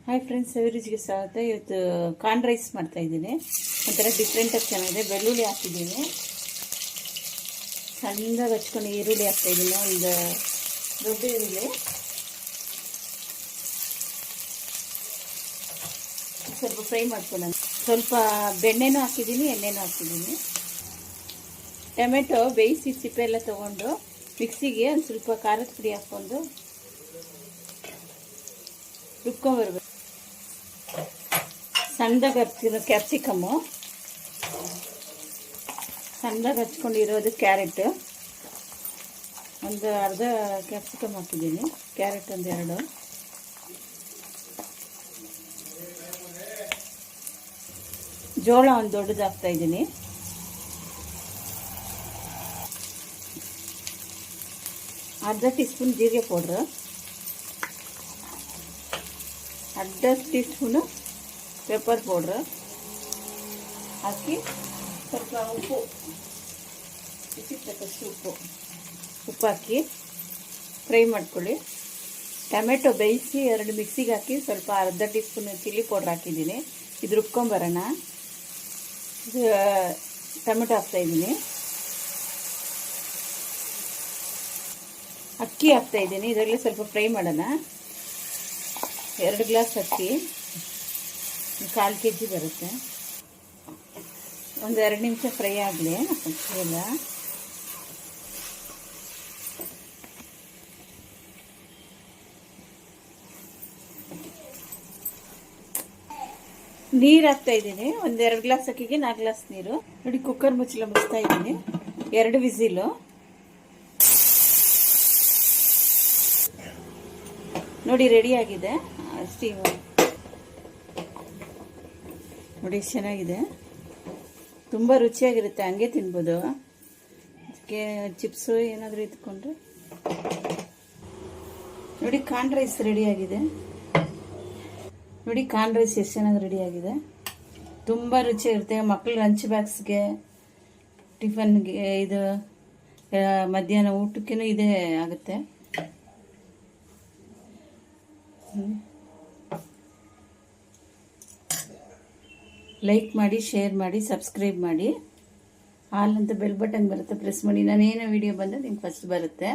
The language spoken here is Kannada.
ಹಾಯ್ ಫ್ರೆಂಡ್ಸ್, ಸವಿರುಚಿಗೆ ಸ್ವಾಗತ. ಇವತ್ತು ಕಾರ್ನ್ ರೈಸ್ ಮಾಡ್ತಾ ಇದ್ದೀನಿ. ಒಂಥರ ಡಿಫ್ರೆಂಟಾಗಿ ಚೆನ್ನಾಗಿದೆ. ಬೆಳ್ಳುಳ್ಳಿ ಹಾಕಿದ್ದೀನಿ, ಸಣ್ಣದಾಗಿ ಹಚ್ಕೊಂಡು ಈರುಳ್ಳಿ ಹಾಕ್ತಾ ಇದ್ದೀನಿ, ಒಂದು ದೊಡ್ಡ ಈರುಳ್ಳಿ. ಸ್ವಲ್ಪ ಫ್ರೈ ಮಾಡ್ಕೊಳ್ಳೋಣ. ಸ್ವಲ್ಪ ಬೆಣ್ಣೆನೂ ಹಾಕಿದ್ದೀನಿ, ಎಣ್ಣೆನೂ ಹಾಕಿದ್ದೀನಿ. ಟೊಮೆಟೊ ಬೇಯಿಸಿ ಸಿಪ್ಪೆ ಎಲ್ಲ ತೊಗೊಂಡು ಮಿಕ್ಸಿಗೆ ಒಂದು ಸ್ವಲ್ಪ ಖಾರದ ಪುಡಿ ಹಾಕ್ಕೊಂಡು ರುಬ್ಕೊಂಡ್ಬರ್ಬೇಕು. ಸಣ್ಣದಾಗಿ ಹಚ್ಚಿರೋ ಕ್ಯಾಪ್ಸಿಕಮ್ಮು, ಸಣ್ಣದಾಗಿ ಹಚ್ಕೊಂಡಿರೋದು ಕ್ಯಾರೆಟ್, ಒಂದು ಅರ್ಧ ಕ್ಯಾಪ್ಸಿಕಮ್ ಹಾಕಿದ್ದೀನಿ, ಕ್ಯಾರೆಟ್ ಒಂದು 2, ಜೋಳ ಒಂದು ದೊಡ್ಡದು ಹಾಕ್ತಾ ಇದ್ದೀನಿ, ಅರ್ಧ ಟೀ ಸ್ಪೂನ್ ಜೀರಿಗೆ ಪೌಡ್ರು, ಅರ್ಧ ಟೀ ಸ್ಪೂನು ಪೆಪ್ಪರ್ ಪೌಡ್ರು ಹಾಕಿ ಸ್ವಲ್ಪ ಉಪ್ಪು, ತಕ್ಕಷ್ಟು ಉಪ್ಪು ಹಾಕಿ ಫ್ರೈ ಮಾಡ್ಕೊಳ್ಳಿ. ಟೊಮೆಟೊ ಬೇಯಿಸಿ 2 ಮಿಕ್ಸಿಗೆ ಹಾಕಿ ಸ್ವಲ್ಪ ಅರ್ಧ ಟೀ ಸ್ಪೂನ್ ಚಿಲ್ಲಿ ಪೌಡ್ರ್ ಹಾಕಿದ್ದೀನಿ. ಇದು ರುಬ್ಕೊಂಬರೋಣ. ಇದು ಟೊಮೆಟೊ ಹಾಕ್ತಾಯಿದ್ದೀನಿ, ಅಕ್ಕಿ ಹಾಕ್ತಾಯಿದ್ದೀನಿ. ಇದರಲ್ಲಿ ಸ್ವಲ್ಪ ಫ್ರೈ ಮಾಡೋಣ. 2 ಗ್ಲಾಸ್ ಅಕ್ಕಿ, 1/4 kg ಬರುತ್ತೆ. ಒಂದು 2 ನಿಮಿಷ ಫ್ರೈ ಆಗಲಿ ಅಕ್ಕಿ ಎಲ್ಲ. ನೀರು ಹಾಕ್ತಾ ಇದ್ದೀನಿ. ಒಂದು 2 ಗ್ಲಾಸ್ ಅಕ್ಕಿಗೆ 4 ಗ್ಲಾಸ್ ನೀರು. ನೋಡಿ, ಕುಕ್ಕರ್ ಮುಚ್ಚಳ ಮುಚ್ತಾ ಇದ್ದೀನಿ. 2 ವಿಸಿಲು. ನೋಡಿ, ರೆಡಿಯಾಗಿದೆ ಸ್ಟೀಮ್. ನೋಡಿ, ಚೆನ್ನಾಗಿದೆ, ತುಂಬ ರುಚಿಯಾಗಿರುತ್ತೆ. ಹಂಗೆ ತಿನ್ಬೋದು. ಅದಕ್ಕೆ ಚಿಪ್ಸು ಏನಾದರೂ ಇಟ್ಕೊಂಡ್ರೆ. ನೋಡಿ, ಕಾರ್ನ್ ರೈಸ್ ರೆಡಿಯಾಗಿದೆ. ನೋಡಿ, ಕಾರ್ನ್ ರೈಸ್ ಎಷ್ಟು ಚೆನ್ನಾಗಿ ರೆಡಿಯಾಗಿದೆ. ತುಂಬ ರುಚಿಯಾಗಿರುತ್ತೆ. ಮಕ್ಕಳು ಲಂಚ್ ಬಾಕ್ಸ್ಗೆ, ಟಿಫನ್ಗೆ, ಇದು ಮಧ್ಯಾಹ್ನ ಊಟಕ್ಕೂ ಇದೇ ಆಗುತ್ತೆ. ಲೈಕ್ ಮಾಡಿ, ಶೇರ್ ಮಾಡಿ, ಸಬ್ಸ್ಕ್ರೈಬ್ ಮಾಡಿ. ಆಲ್ ಅಂತ ಬೆಲ್ ಬಟನ್ ಬರುತ್ತೆ, ಪ್ರೆಸ್ ಮಾಡಿ. ನಾನೇನೋ ವಿಡಿಯೋ ಬಂದರೆ ನಿಮ್ಗೆ ಫಸ್ಟ್ ಬರುತ್ತೆ.